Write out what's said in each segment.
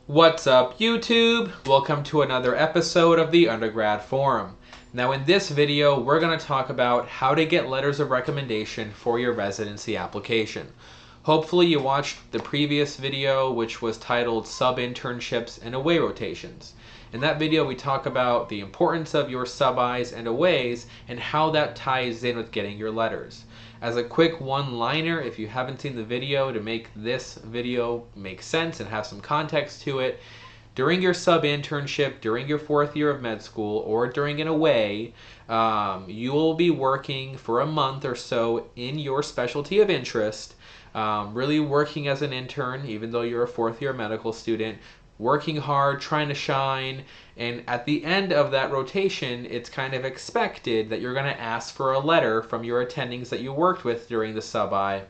What's up, YouTube? Welcome to another episode of the Undergrad Forum. Now in this video, we're going to talk about how to get letters of recommendation for your residency application. Hopefully you watched the previous video, which was titled Sub-Internships and Away Rotations. In that video, we talk about the importance of your sub-Is and aways and how that ties in with getting your letters. As a quick one-liner, if you haven't seen the video, to make this video make sense and have some context to it, during your sub-internship, during your fourth year of med school, or during an away, you will be working for a month or so in your specialty of interest, really working as an intern, even though you're a fourth year medical student, working hard, trying to shine, and at the end of that rotation, it's kind of expected that you're going to ask for a letter from your attendings that you worked with during the sub-I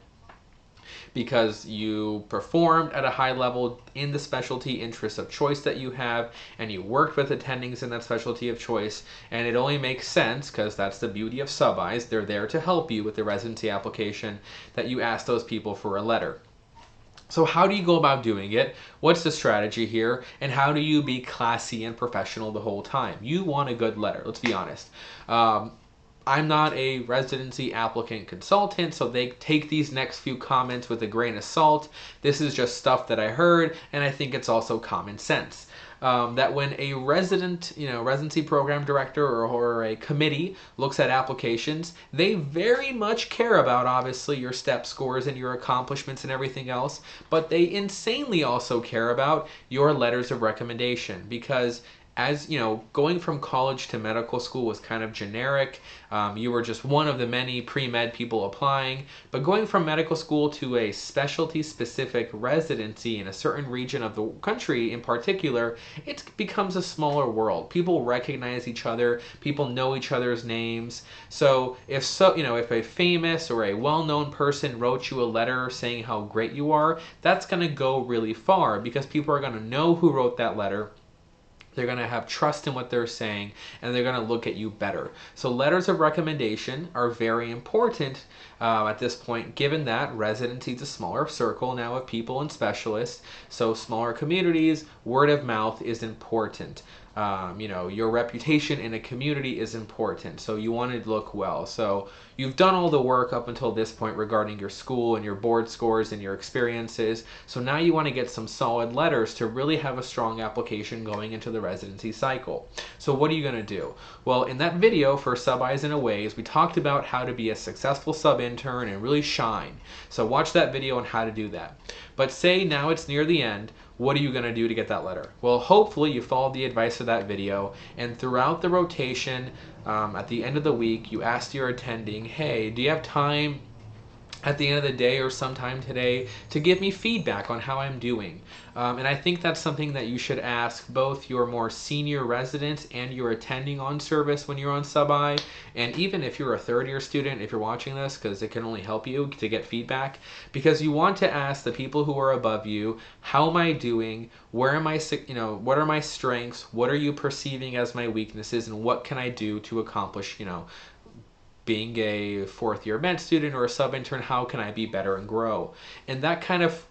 because you performed at a high level in the specialty interest of choice that you have, and you worked with attendings in that specialty of choice, and it only makes sense, because that's the beauty of sub-Is, they're there to help you with the residency application, that you ask those people for a letter. So how do you go about doing it? What's the strategy here? And how do you be classy and professional the whole time? You want a good letter, let's be honest. I'm not a residency applicant consultant, so they take these next few comments with a grain of salt. This is just stuff that I heard, and I think it's also common sense. That when a residency program director or a committee looks at applications, they very much care about, obviously, your step scores and your accomplishments and everything else, but they insanely also care about your letters of recommendation, because as you know, going from college to medical school was kind of generic. You were just one of the many pre-med people applying. But going from medical school to a specialty-specific residency in a certain region of the country in particular, it becomes a smaller world. People recognize each other. People know each other's names. So if a famous or a well-known person wrote you a letter saying how great you are, that's going to go really far because people are going to know who wrote that letter. They're going to have trust in what they're saying, and they're going to look at you better. So letters of recommendation are very important at this point, given that residency is a smaller circle now of people and specialists. So smaller communities, word of mouth is important. Your reputation in a community is important, so you want to look well. So you've done all the work up until this point regarding your school and your board scores and your experiences, so now you want to get some solid letters to really have a strong application going into the residency cycle. So what are you going to do? Well, in that video for sub-Is and aways, we talked about how to be a successful sub-intern and really shine. So watch that video on how to do that. But say now it's near the end, what are you going to do to get that letter? Well, hopefully you followed the advice of that video, and throughout the rotation, at the end of the week, you asked your attending, hey, do you have time at the end of the day or sometime today to give me feedback on how I'm doing? And I think that's something that you should ask both your more senior residents and your attending on service when you're on sub-I, and even if you're a third year student, if you're watching this, because it can only help you to get feedback, because you want to ask the people who are above you, how am I doing? Where am I, what are my strengths? What are you perceiving as my weaknesses? And what can I do to accomplish, being a fourth year med student or a sub-intern, how can I be better and grow? And that kind of,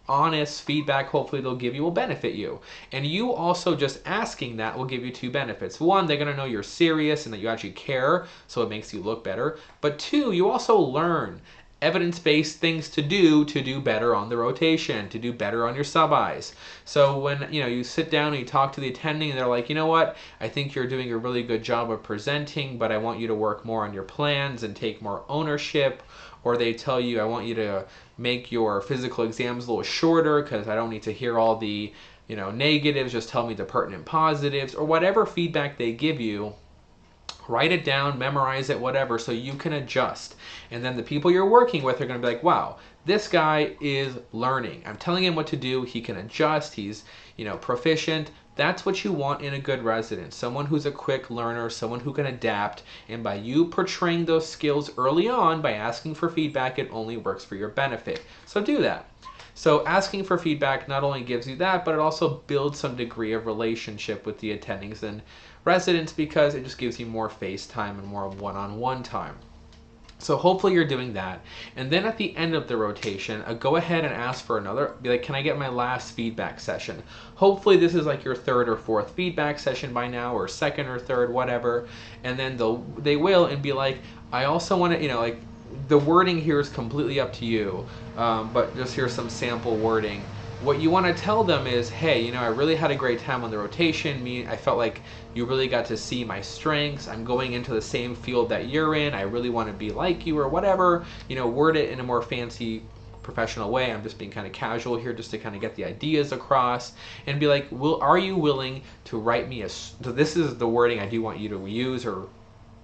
honest feedback, hopefully they'll give you, will benefit you. And you also just asking that will give you two benefits. One, they're going to know you're serious and that you actually care, so it makes you look better. But two, you also learn evidence-based things to do better on the rotation, to do better on your sub-Is. So when you sit down and you talk to the attending and they're like, you know what, I think you're doing a really good job of presenting, but I want you to work more on your plans and take more ownership. Or they tell you, I want you to make your physical exams a little shorter because I don't need to hear all the negatives, just tell me the pertinent positives, or whatever feedback they give you. Write it down, memorize it, whatever, so you can adjust. And then the people you're working with are going to be like, wow, this guy is learning. I'm telling him what to do. He can adjust. He's, proficient. That's what you want in a good resident. Someone who's a quick learner, someone who can adapt. And by you portraying those skills early on, by asking for feedback, it only works for your benefit. So do that. So asking for feedback not only gives you that, but it also builds some degree of relationship with the attendings and residents, because it just gives you more face time and more one-on-one time. So hopefully you're doing that. And then at the end of the rotation, go ahead and ask for another, be like, can I get my last feedback session? Hopefully this is like your third or fourth feedback session by now, or second or third, whatever. And then they will and be like, I also want to, like, the wording here is completely up to you, but just here's some sample wording. What you want to tell them is, hey, I really had a great time on the rotation. I felt like you really got to see my strengths. I'm going into the same field that you're in. I really want to be like you, or whatever. Word it in a more fancy, professional way. I'm just being kind of casual here just to kind of get the ideas across, and be like, are you willing to write me so this is the wording I do want you to use, or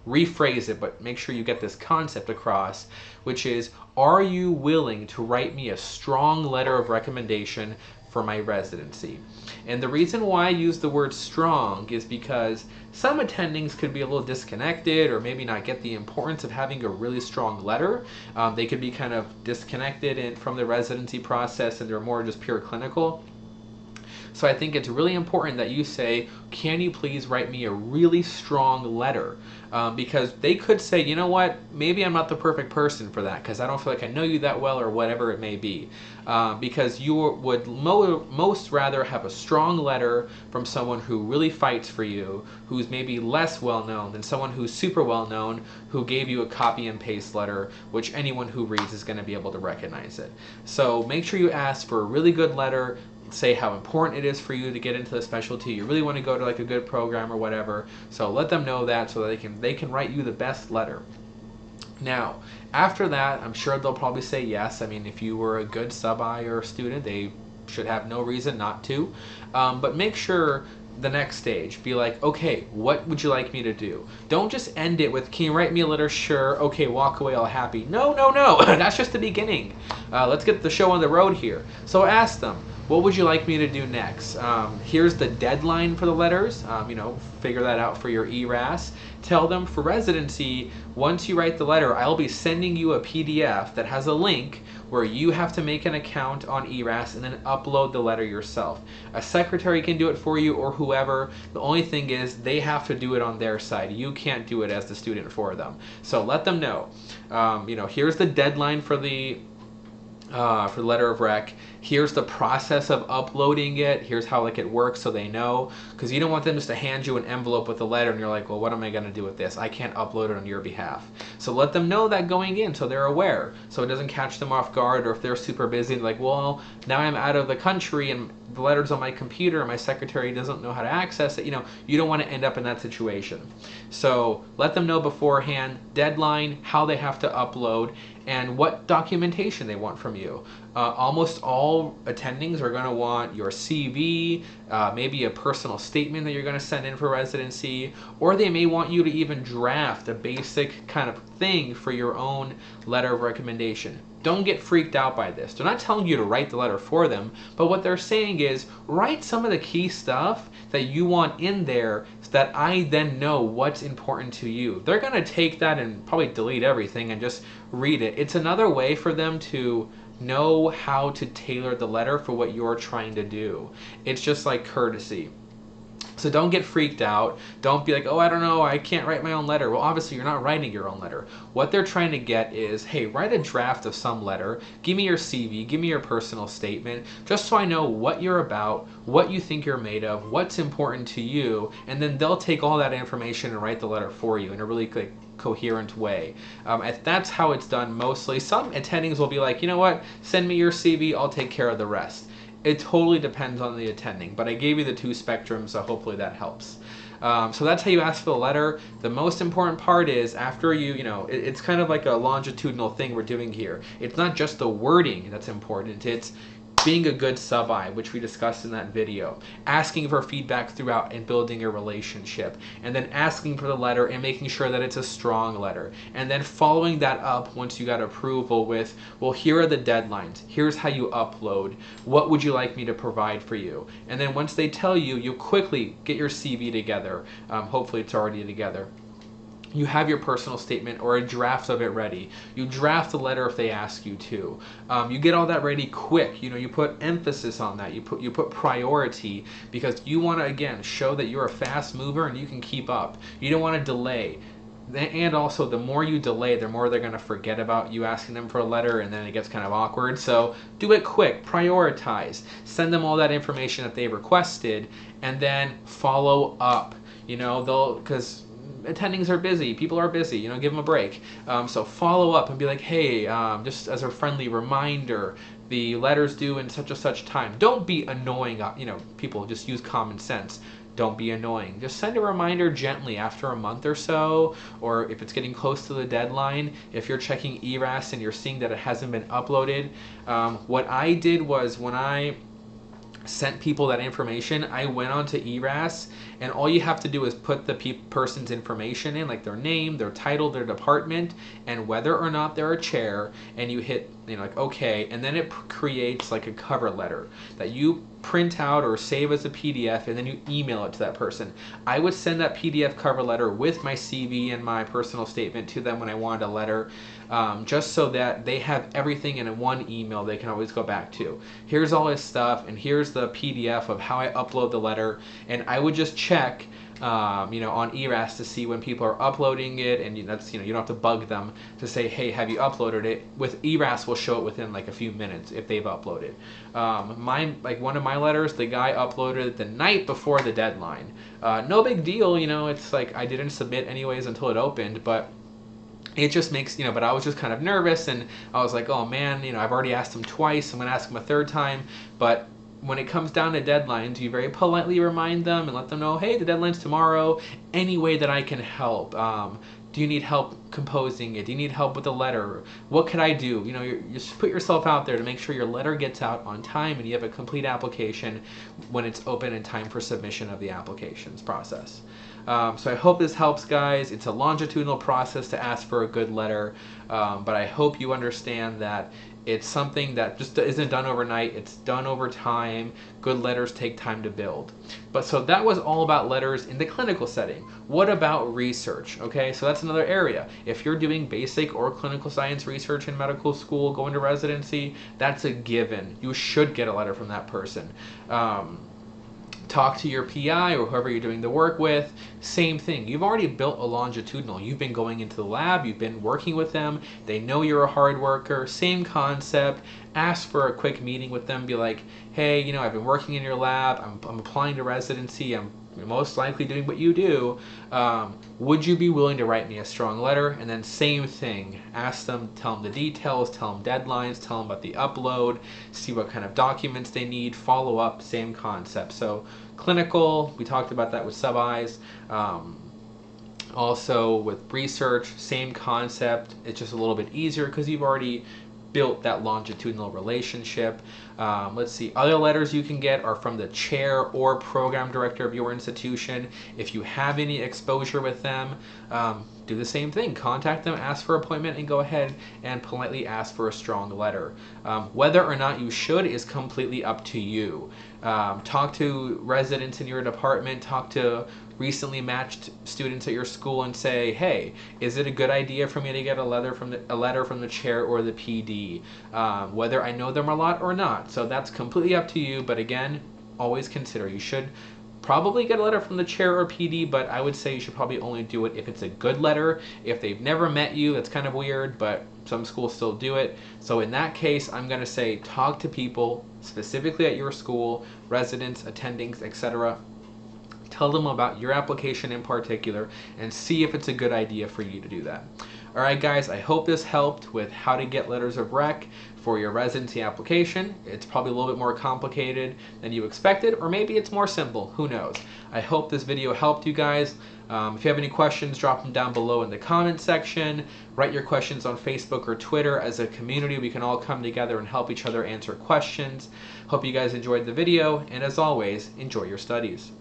rephrase it, but make sure you get this concept across, which is, are you willing to write me a strong letter of recommendation for my residency? And the reason why I use the word strong is because some attendings could be a little disconnected, or maybe not get the importance of having a really strong letter. They could be kind of disconnected from the residency process, and they're more just pure clinical. So I think it's really important that you say, can you please write me a really strong letter? Because they could say, you know what, maybe I'm not the perfect person for that, because I don't feel like I know you that well, or whatever it may be. Because you would most rather have a strong letter from someone who really fights for you, who's maybe less well known, than someone who's super well known, who gave you a copy and paste letter, which anyone who reads is going to be able to recognize it. So make sure you ask for a really good letter. Say how important it is for you to get into the specialty. You really want to go to like a good program or whatever. So let them know that, so that they can write you the best letter. Now, after that, I'm sure they'll probably say yes. I mean, if you were a good sub-I or student, they should have no reason not to. But make sure the next stage, be like, okay, what would you like me to do? Don't just end it with, can you write me a letter? Sure. Okay, walk away all happy. No. That's just the beginning. Let's get the show on the road here. So ask them, what would you like me to do next? Here's the deadline for the letters. Figure that out for your ERAS. Tell them, for residency, once you write the letter, I'll be sending you a PDF that has a link where you have to make an account on ERAS and then upload the letter yourself. A secretary can do it for you, or whoever. The only thing is, they have to do it on their side. You can't do it as the student for them. So let them know. Here's the deadline for the letter of rec. Here's the process of uploading it. Here's how it works, so they know. Because you don't want them just to hand you an envelope with a letter and you're like, well, what am I going to do with this? I can't upload it on your behalf. So let them know that going in, so they're aware. So it doesn't catch them off guard, or if they're super busy, like, well, now I'm out of the country and the letter's on my computer and my secretary doesn't know how to access it. You don't want to end up in that situation. So let them know beforehand, deadline, how they have to upload, and what documentation they want from you. Almost all attendings are going to want your CV, maybe a personal statement that you're going to send in for residency, or they may want you to even draft a basic kind of thing for your own letter of recommendation. Don't get freaked out by this. They're not telling you to write the letter for them, but what they're saying is, write some of the key stuff that you want in there, so that I then know what's important to you. They're going to take that and probably delete everything and just read it. It's another way for them to know how to tailor the letter for what you're trying to do. It's just like courtesy. So don't get freaked out. Don't be like, oh, I don't know, I can't write my own letter. Well, obviously you're not writing your own letter. What they're trying to get is, hey, write a draft of some letter. Give me your CV, give me your personal statement, just so I know what you're about, what you think you're made of, what's important to you, and then they'll take all that information and write the letter for you in a really coherent way. That's how it's done mostly. Some attendings will be like, you know what, send me your CV, I'll take care of the rest. It totally depends on the attending, but I gave you the two spectrums, so hopefully that helps. So that's how you ask for the letter. The most important part is, after it's kind of like a longitudinal thing we're doing here. It's not just the wording that's important, it's being a good sub-I, which we discussed in that video, asking for feedback throughout and building a relationship, and then asking for the letter and making sure that it's a strong letter, and then following that up once you got approval with, well, here are the deadlines, here's how you upload, what would you like me to provide for you? And then once they tell you, you quickly get your CV together. Hopefully it's already together. You have your personal statement or a draft of it ready. You draft the letter if they ask you to. You get all that ready quick. You put emphasis on that. You put priority, because you want to, again, show that you're a fast mover and you can keep up. You don't want to delay. And also, the more you delay, the more they're going to forget about you asking them for a letter, and then it gets kind of awkward. So do it quick, prioritize, send them all that information that they requested, and then follow up. Because attendings are busy, people are busy, give them a break. So follow up and be like, hey, just as a friendly reminder, the letter's due in such and such time. Don't be annoying, people, just use common sense. Don't be annoying. Just send a reminder gently after a month or so, or if it's getting close to the deadline. If you're checking ERAS and you're seeing that it hasn't been uploaded, what I did was when I sent people that information, I went onto ERAS, and all you have to do is put the person's information in, like their name, their title, their department, and whether or not they're a chair, and you hit like okay, and then it creates like a cover letter that you print out or save as a PDF, and then you email it to that person. I would send that PDF cover letter with my CV and my personal statement to them when I wanted a letter, just so that they have everything in one email they can always go back to. Here's all this stuff, and here's the PDF of how I upload the letter, and I would just check on ERAS to see when people are uploading it, and that's you don't have to bug them to say, hey, have you uploaded it? With ERAS, will show it within like a few minutes if they've uploaded. One of my letters, the guy uploaded it the night before the deadline. No big deal, it's like I didn't submit anyways until it opened, but it just makes, but I was just kind of nervous, and I was like, oh man, I've already asked him twice, I'm going to ask him a third time, but when it comes down to deadlines, you very politely remind them and let them know, hey, the deadline's tomorrow, any way that I can help. Do you need help composing it? Do you need help with the letter? What could I do? You just put yourself out there to make sure your letter gets out on time and you have a complete application when it's open in time for submission of the applications process. So I hope this helps, guys. It's a longitudinal process to ask for a good letter, but I hope you understand that it's something that just isn't done overnight. It's done over time. Good letters take time to build. But so that was all about letters in the clinical setting. What about research? Okay, so that's another area. If you're doing basic or clinical science research in medical school, going to residency, that's a given. You should get a letter from that person. Talk to your PI or whoever you're doing the work with. Same thing. You've already built a longitudinal. You've been going into the lab. You've been working with them. They know you're a hard worker. Same concept. Ask for a quick meeting with them. Be like, hey, I've been working in your lab. I'm applying to residency. I'm most likely doing what you do. Would you be willing to write me a strong letter? And then same thing. Ask them, tell them the details, tell them deadlines, tell them about the upload, see what kind of documents they need, follow up, same concept. So clinical, we talked about that with sub-Is. Also with research, same concept. It's just a little bit easier because you've already built that longitudinal relationship. Let's see, other letters you can get are from the chair or program director of your institution. If you have any exposure with them, do the same thing. Contact them, ask for an appointment, and go ahead and politely ask for a strong letter. Whether or not you should is completely up to you. Talk to residents in your department, talk to recently matched students at your school and say, hey, is it a good idea for me to get a letter from the chair or the PD, whether I know them a lot or not. So that's completely up to you, but again, always consider you should probably get a letter from the chair or PD, but I would say you should probably only do it if it's a good letter. If they've never met you, that's kind of weird, but some schools still do it. So in that case, I'm going to say talk to people specifically at your school, residents, attendings, etc. Tell them about your application in particular and see if it's a good idea for you to do that. Alright guys, I hope this helped with how to get letters of rec for your residency application. It's probably a little bit more complicated than you expected, or maybe it's more simple, who knows. I hope this video helped you guys. If you have any questions, drop them down below in the comment section. Write your questions on Facebook or Twitter. As a community, we can all come together and help each other answer questions. Hope you guys enjoyed the video, and as always, enjoy your studies.